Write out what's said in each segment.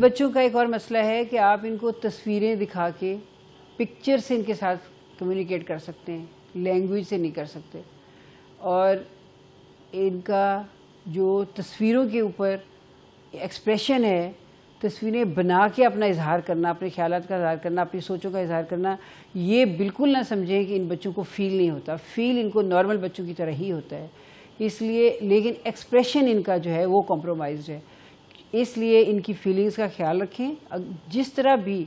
بچوں کا ایک اور مسئلہ ہے کہ آپ ان کو تصویریں دکھا کے پکچر سے ان کے ساتھ کمیونیکیٹ کر سکتے ہیں, لینگویج سے نہیں کر سکتے. اور ان کا جو تصویروں کے اوپر ایکسپریشن ہے, تصویریں بنا کے اپنا اظہار کرنا, اپنے خیالات کا اظہار کرنا, اپنی سوچوں کا اظہار کرنا, یہ بالکل نہ سمجھیں کہ ان بچوں کو فیل نہیں ہوتا. فیل ان کو نارمل بچوں کی طرح ہی ہوتا ہے. اس لیے لیکن ایکسپریشن ان کا جو ہے وہ کمپرومائزڈ ہے. اس لیے ان کی فیلنگز کا خیال رکھیں. جس طرح بھی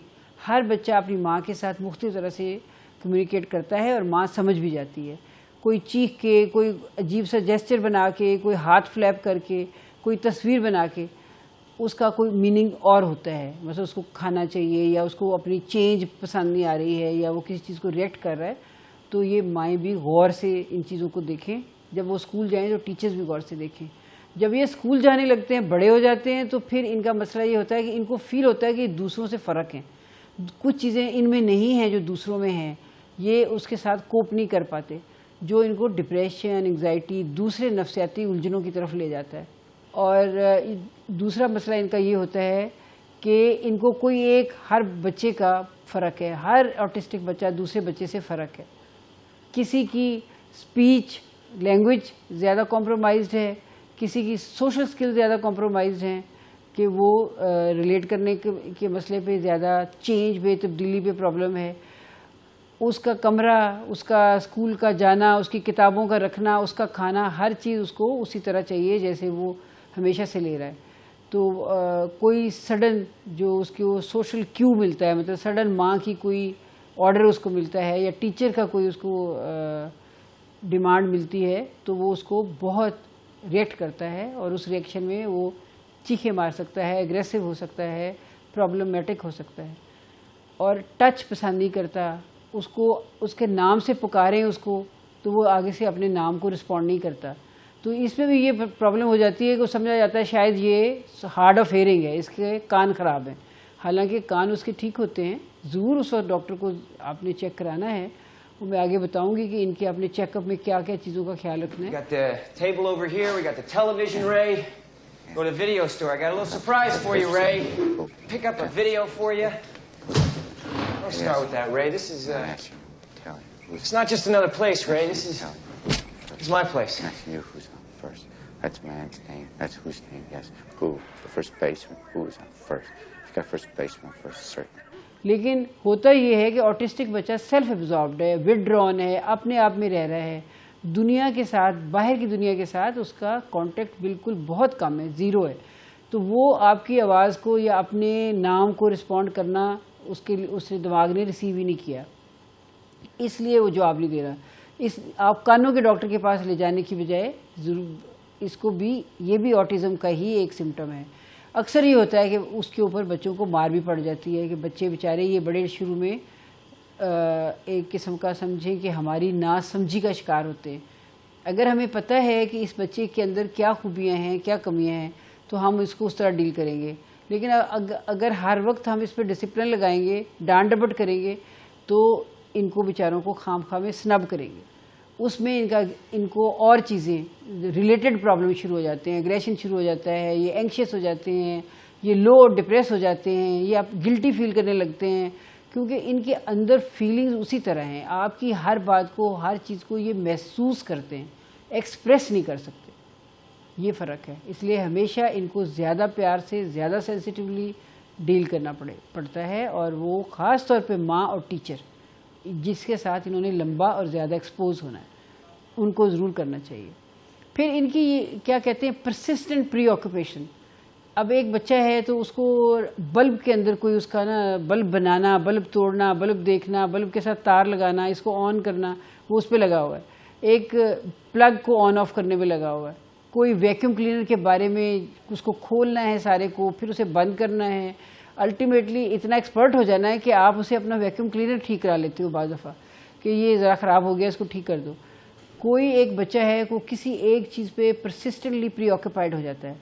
ہر بچہ اپنی ماں کے ساتھ مختلف طرح سے کمیونیکیٹ کرتا ہے اور ماں سمجھ بھی جاتی ہے. کوئی چیخ کے, کوئی عجیب سا جیسچر بنا کے, کوئی ہاتھ فلیپ کر کے, کوئی تصویر بنا کے, اس کا کوئی میننگ اور ہوتا ہے. مثلا اس کو کھانا چاہیے یا اس کو اپنی چینج پسند نہیں آ رہی ہے یا وہ کسی چیز کو ریئیکٹ کر رہا ہے. تو یہ مائیں بھی غور سے ان چیزوں کو دیکھیں. جب وہ اسکول جائیں تو ٹیچرز بھی غور سے دیکھیں. جب یہ اسکول جانے لگتے ہیں, بڑے ہو جاتے ہیں, تو پھر ان کا مسئلہ یہ ہوتا ہے کہ ان کو فیل ہوتا ہے کہ دوسروں سے فرق ہیں, کچھ چیزیں ان میں نہیں ہیں جو دوسروں میں ہیں. یہ اس کے ساتھ کوپ نہیں کر پاتے, جو ان کو ڈپریشن, انگزائٹی, دوسرے نفسیاتی الجھنوں کی طرف لے جاتا ہے. اور دوسرا مسئلہ ان کا یہ ہوتا ہے کہ ان کو کوئی ایک, ہر بچے کا فرق ہے, ہر آٹسٹک بچہ دوسرے بچے سے فرق ہے. کسی کی اسپیچ لینگویج زیادہ کمپرومائزڈ ہے, کسی کی سوشل سکل زیادہ کمپرومائزڈ ہیں کہ وہ ریلیٹ کرنے کے مسئلے پہ زیادہ, چینج پہ, تبدیلی پہ پرابلم ہے. اس کا کمرہ, اس کا اسکول کا جانا, اس کی کتابوں کا رکھنا, اس کا کھانا, ہر چیز اس کو اسی طرح چاہیے جیسے وہ ہمیشہ سے لے رہا ہے. تو کوئی سڈن جو اس کو سوشل کیو ملتا ہے, مطلب سڈن ماں کی کوئی آرڈر اس کو ملتا ہے یا ٹیچر کا کوئی اس کو ڈیمانڈ ملتی ہے, تو وہ اس کو بہت ریئیکٹ کرتا ہے اور اس ریئیکشن میں وہ چیخیں مار سکتا ہے, ایگریسو ہو سکتا ہے, پرابلمیٹک ہو سکتا ہے. اور ٹچ پسند نہیں کرتا, اس کو اس کے نام سے پکاریں اس کو تو وہ آگے سے اپنے نام کو رسپونڈ نہیں کرتا. تو اس میں بھی یہ پرابلم ہو جاتی ہے کہ سمجھا جاتا ہے شاید یہ ہارڈ آف ہیئرنگ ہے, اس کے کان خراب ہیں. حالانکہ کان اس کے ٹھیک ہوتے ہیں. ضرور اس وقت ڈاکٹر کو آپ نے چیک کرانا ہے. وہ میں آگے بتاؤں گی کہ ان کے اپنے چیک اپ میں کیا کیا چیزوں کا خیال رکھنا ہے. We got the table over here, we got the television, Ray. Go to the video store. I got a little surprise for you, Ray. Pick up a video for you. Let's start with that, Ray. This is it's not just another place, Ray. This is my place. That's you who's on first. That's man's name. That's whose name. Yes. Who? The first baseman. Who is on first? You got first baseman first, certain. لیکن ہوتا یہ ہے کہ autistic بچہ self absorbed ہے, with drone ہے, اپنے آپ میں رہ رہا ہے. دنیا کے ساتھ, باہر کی دنیا کے ساتھ اس کا کانٹیکٹ بالکل بہت کم ہے, زیرو ہے. تو وہ آپ کی آواز کو یا اپنے نام کو رسپونڈ کرنا اس دماغ نے ریسیو ہی نہیں کیا, اس لیے وہ جواب نہیں دے رہا. آپ کانوں کے ڈاکٹر کے پاس لے جانے کی بجائے ضرور اس کو بھی, یہ بھی آٹزم کا ہی ایک سمٹم ہے. اکثر یہ ہوتا ہے کہ اس کے اوپر بچوں کو مار بھی پڑ جاتی ہے کہ بچے بیچارے یہ بڑے شروع میں ایک قسم کا سمجھیں کہ ہماری نا سمجھی کا شکار ہوتے ہیں. اگر ہمیں پتہ ہے کہ اس بچے کے اندر کیا خوبیاں ہیں, کیا کمیاں ہیں, تو ہم اس کو اس طرح ڈیل کریں گے. لیکن اگر ہر وقت ہم اس پہ ڈسپلن لگائیں گے, ڈانٹ ڈپٹ کریں گے, تو ان کو بیچاروں کو خام خواہ میں سنب کریں گے. اس میں ان کو اور چیزیں ریلیٹڈ پرابلم شروع ہو جاتے ہیں, ایگریشن شروع ہو جاتا ہے, یہ اینکشیس ہو جاتے ہیں, یہ لو ڈپریس ہو جاتے ہیں, یہ آپ گلٹی فیل کرنے لگتے ہیں, کیونکہ ان کے اندر فیلنگز اسی طرح ہیں. آپ کی ہر بات کو, ہر چیز کو یہ محسوس کرتے ہیں, ایکسپریس نہیں کر سکتے. یہ فرق ہے. اس لیے ہمیشہ ان کو زیادہ پیار سے, زیادہ سینسیٹیولی ڈیل کرنا پڑتا ہے. اور وہ خاص طور پہ ماں اور ٹیچر جس کے ساتھ انہوں نے لمبا اور زیادہ ایکسپوز ہونا ہے, ان کو ضرور کرنا چاہیے. پھر ان کی کیا کہتے ہیں, پرسسٹنٹ پری آکوپیشن. اب ایک بچہ ہے تو اس کو بلب کے اندر کوئی اس کا نا بلب بنانا, بلب توڑنا, بلب دیکھنا, بلب کے ساتھ تار لگانا, اس کو آن کرنا, وہ اس پہ لگا ہوا ہے. ایک پلگ کو آن آف کرنے میں لگا ہوا ہے. کوئی ویکیوم کلینر کے بارے میں اس کو کھولنا ہے سارے کو, پھر اسے بند کرنا ہے. الٹیمیٹلی اتنا ایکسپرٹ ہو جانا ہے کہ آپ اسے اپنا ویکیوم کلینر ٹھیک کرا لیتے ہو بعض دفعہ کہ یہ ذرا خراب ہو گیا, اس کو ٹھیک کر دو. کوئی ایک بچہ ہے وہ کسی ایک چیز پہ پرسسٹنٹلی پری آکوپائڈ ہو جاتا ہے,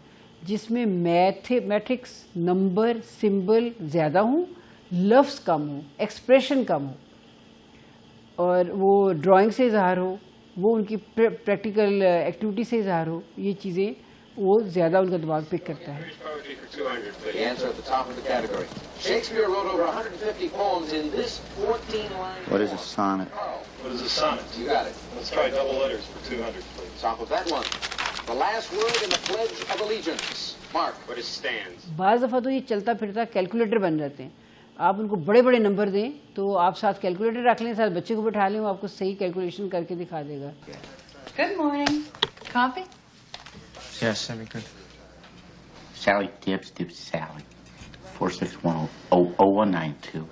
جس میں میتھمیٹکس, نمبر, سمبل زیادہ ہوں, لفظ کم ہوں, ایکسپریشن کم ہو, اور وہ ڈرائنگ سے اظہار ہو, وہ ان کی پریکٹیکل ایکٹیویٹی سے اظہار ہو. یہ چیزیں وہ زیادہ ان کا دماغ پک کرتا ہے. Poetry for 200, please. The answer at the top of the category. Shakespeare wrote over 150 poems in this 14-line. What is a sonnet? What is a sonnet? You got it. Let's try double letters for 200, please. Top of that one. The last word in the Pledge of Allegiance. Mark. What is stands? بعض دفعہ تو یہ چلتا پھرتا calculator بن جاتے ہیں. آپ ان کو بڑے بڑے نمبر دیں تو آپ ساتھ کیلکولیٹر رکھ لیں, ساتھ بچے کو بٹھا لیں, وہ آپ کو صحیح کیلکولیشن کر کے دکھا دے گا. Good morning. Coffee? Yes, that'd be good. Sally Tibbs, Sally. 4610192.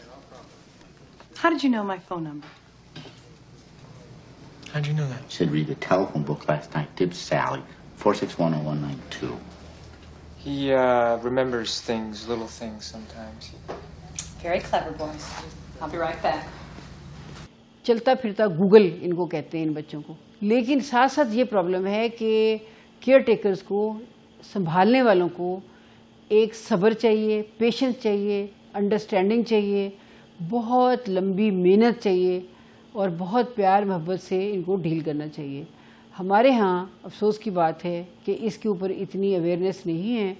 How did you know my phone number? How'd you know that? Said read the telephone book last night. Tibbs, Sally. 4610192. He remembers things, little things sometimes. Very clever, boys. I'll be right back. چلتا پھرتا Google ان کو کہتے ہیں ان بچوں کو. لیکن ساتھ ساتھ یہ پرابلم ہے کہ کیئر ٹیکرز کو, سنبھالنے والوں کو ایک صبر چاہیے, پیشنس چاہیے, انڈرسٹینڈنگ چاہیے, بہت لمبی محنت چاہیے اور بہت پیار محبت سے ان کو ڈیل کرنا چاہیے. ہمارے ہاں افسوس کی بات ہے کہ اس کے اوپر اتنی اویئرنیس نہیں ہے,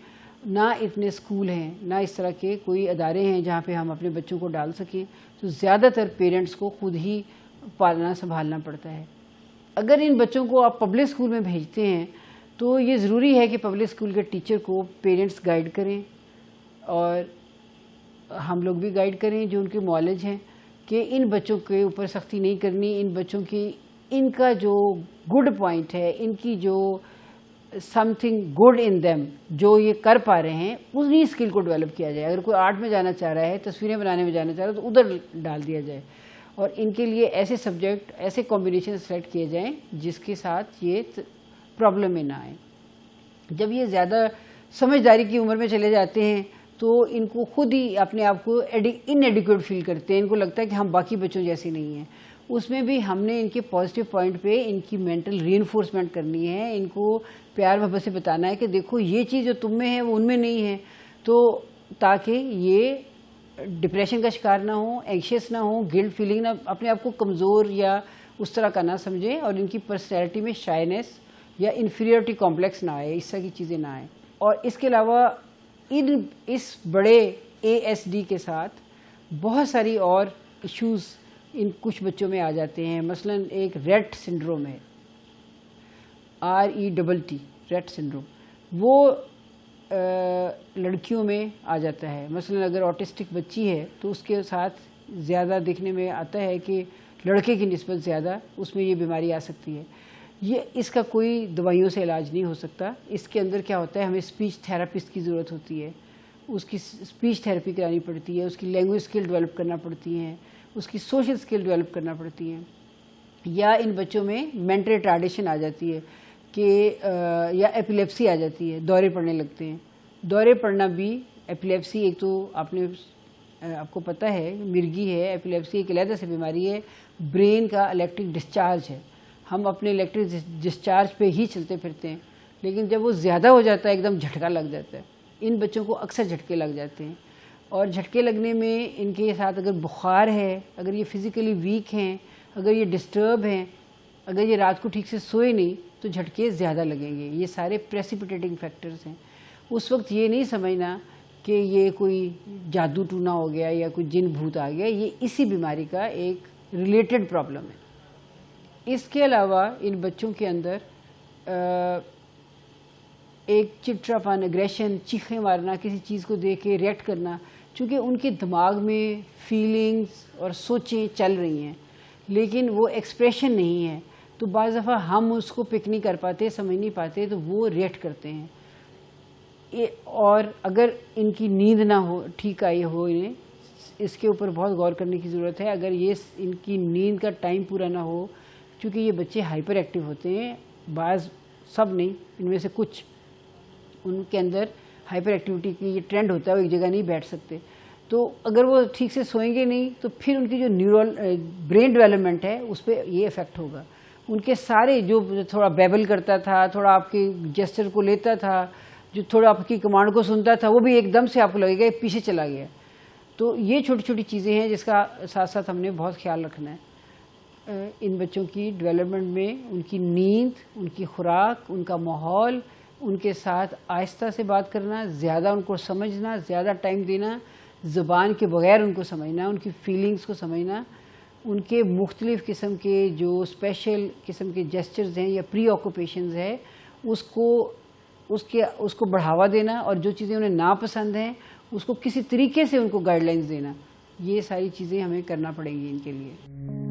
نہ اتنے اسکول ہیں, نہ اس طرح کے کوئی ادارے ہیں جہاں پہ ہم اپنے بچوں کو ڈال سکیں. تو زیادہ تر پیرنٹس کو خود ہی پالنا سنبھالنا پڑتا ہے. اگر ان بچوں کو آپ پبلک اسکول میں بھیجتے ہیں تو یہ ضروری ہے کہ پبلک اسکول کے ٹیچر کو پیرنٹس گائیڈ کریں, اور ہم لوگ بھی گائیڈ کریں جو ان کے معالج ہیں, کہ ان بچوں کے اوپر سختی نہیں کرنی. ان بچوں کی, ان کا جو گڈ پوائنٹ ہے, ان کی جو some thing good in them, جو یہ کر پا رہے ہیں, انہی اسکل کو ڈیولپ کیا جائے. اگر کوئی آرٹ میں جانا چاہ رہا ہے, تصویریں بنانے میں جانا چاہ رہا ہے, تو ادھر ڈال دیا جائے, اور ان کے لیے ایسے سبجیکٹ, ایسے کمبینیشن سلیکٹ کیے جائیں جس کے ساتھ یہ پرابلم میں نہ آئیں. جب یہ زیادہ سمجھداری کی عمر میں چلے جاتے ہیں تو ان کو خود ہی اپنے آپ کو ان ایڈیکویٹ فیل کرتے ہیں. ان کو لگتا ہے کہ ہم باقی بچوں جیسے نہیں ہیں. اس میں بھی ہم نے ان کے پازیٹیو پوائنٹ پہ ان کی مینٹل ری انفورسمنٹ کرنی ہے. ان کو پیار محبت سے بتانا ہے کہ دیکھو یہ چیز جو تم میں ہے وہ ان میں نہیں ہے, تو تاکہ یہ ڈپریشن کا شکار نہ ہوں, اینکشیس نہ ہوں, گلٹ فیلنگ نہ, اپنے آپ کو کمزور یا اس طرح کا نہ سمجھیں, اور ان کی پرسنالٹی میں شائنیس یا انفیریورٹی کمپلیکس نہ آئے, اس طرح کی چیزیں نہ آئیں. اور اس کے علاوہ اس بڑے ASD کے ساتھ بہت ساری اور ایشوز ان کچھ بچوں میں آ جاتے ہیں. مثلا ایک ریٹ سنڈروم ہے, RETT, ریٹ سنڈروم, وہ لڑکیوں میں آ جاتا ہے. مثلا اگر آٹسٹک بچی ہے تو اس کے ساتھ زیادہ دیکھنے میں آتا ہے کہ لڑکے کی نسبت زیادہ اس میں یہ بیماری آ سکتی ہے. یہ اس کا کوئی دوائیوں سے علاج نہیں ہو سکتا. اس کے اندر کیا ہوتا ہے, ہمیں اسپیچ تھراپسٹ کی ضرورت ہوتی ہے, اس کی اسپیچ تھراپی کرانی پڑتی ہے, اس کی لینگویج اسکل ڈیولپ کرنا پڑتی ہیں, اس کی سوشل اسکل ڈیولپ کرنا پڑتی ہیں. یا ان بچوں میں مینٹل ریٹارڈیشن آ جاتی ہے کہ یا ایپیلیپسی آ جاتی ہے, دورے پڑنے لگتے ہیں. دورے پڑنا بھی ایپیلیپسی, ایک تو آپ کو پتہ ہے مرگی ہے, ایپیلیپسی ایک علیحدہ سے بیماری ہے, برین کا الیکٹرک ڈسچارج ہے. ہم اپنے الیکٹرک ڈسچارج پہ ہی چلتے پھرتے ہیں, لیکن جب وہ زیادہ ہو جاتا ہے ایک دم جھٹکا لگ جاتا ہے. ان بچوں کو اکثر جھٹکے لگ جاتے ہیں, اور جھٹکے لگنے میں ان کے ساتھ اگر بخار ہے, اگر یہ فزیکلی ویک ہیں, اگر یہ ڈسٹرب ہیں, اگر یہ رات کو ٹھیک سے سوئے نہیں تو جھٹکے زیادہ لگیں گے. یہ سارے پریسیپیٹیٹنگ فیکٹرز ہیں. اس وقت یہ نہیں سمجھنا کہ یہ کوئی جادو ٹونا ہو گیا یا کوئی جن بھوت آ گیا, یہ اسی بیماری کا ایک ریلیٹڈ پرابلم ہے. اس کے علاوہ ان بچوں کے اندر ایک چڑچڑا پن, اگریشن, چیخیں مارنا, کسی چیز کو دیکھ کے ریئیکٹ کرنا, چونکہ ان کے دماغ میں فیلنگز اور سوچیں چل رہی ہیں لیکن وہ ایکسپریشن نہیں ہے, تو بعض دفعہ ہم اس کو پک نہیں کر پاتے, سمجھ نہیں پاتے, تو وہ ریئیکٹ کرتے ہیں. اور اگر ان کی نیند نہ ہو, ٹھیک آئی ہو انہیں, اس کے اوپر بہت غور کرنے کی ضرورت ہے. اگر یہ ان کی نیند کا ٹائم پورا نہ ہو, چونکہ یہ بچے ہائپر ایکٹیو ہوتے ہیں, بعض, سب نہیں, ان میں سے کچھ, ان کے اندر ہائپر ایکٹیویٹی کی یہ ٹرینڈ ہوتا ہے, وہ ایک جگہ نہیں بیٹھ سکتے. تو اگر وہ ٹھیک سے سوئیں گے نہیں تو پھر ان کی جو برین ڈیولپمنٹ ہے اس پہ یہ افیکٹ ہوگا. ان کے سارے جو تھوڑا بیبل کرتا تھا, تھوڑا آپ کے جیسچر کو لیتا تھا, جو تھوڑا آپ کی کمانڈ کو سنتا تھا, وہ بھی ایک دم سے آپ کو لگے گا پیچھے چلا گیا. تو یہ چھوٹی چھوٹی چیزیں ہیں جس کا ساتھ ساتھ ہم نے بہت خیال رکھنا ہے. ان بچوں کی ڈیولپمنٹ میں ان کی نیند, ان کی خوراک, ان کا ماحول, ان کے ساتھ آہستہ سے بات کرنا، زیادہ ان کو سمجھنا، زیادہ ٹائم دینا، زبان کے بغیر ان کو سمجھنا، ان کی فیلنگز کو سمجھنا، ان کے مختلف قسم کے جو اسپیشل قسم کے جیسچرز ہیں یا پری آکوپیشنز ہے اس کو بڑھاوا دینا، اور جو چیزیں انہیں ناپسند ہیں اس کو کسی طریقے سے ان کو گائیڈ لائنز دینا. یہ ساری چیزیں ہمیں کرنا پڑیں گی ان کے لیے.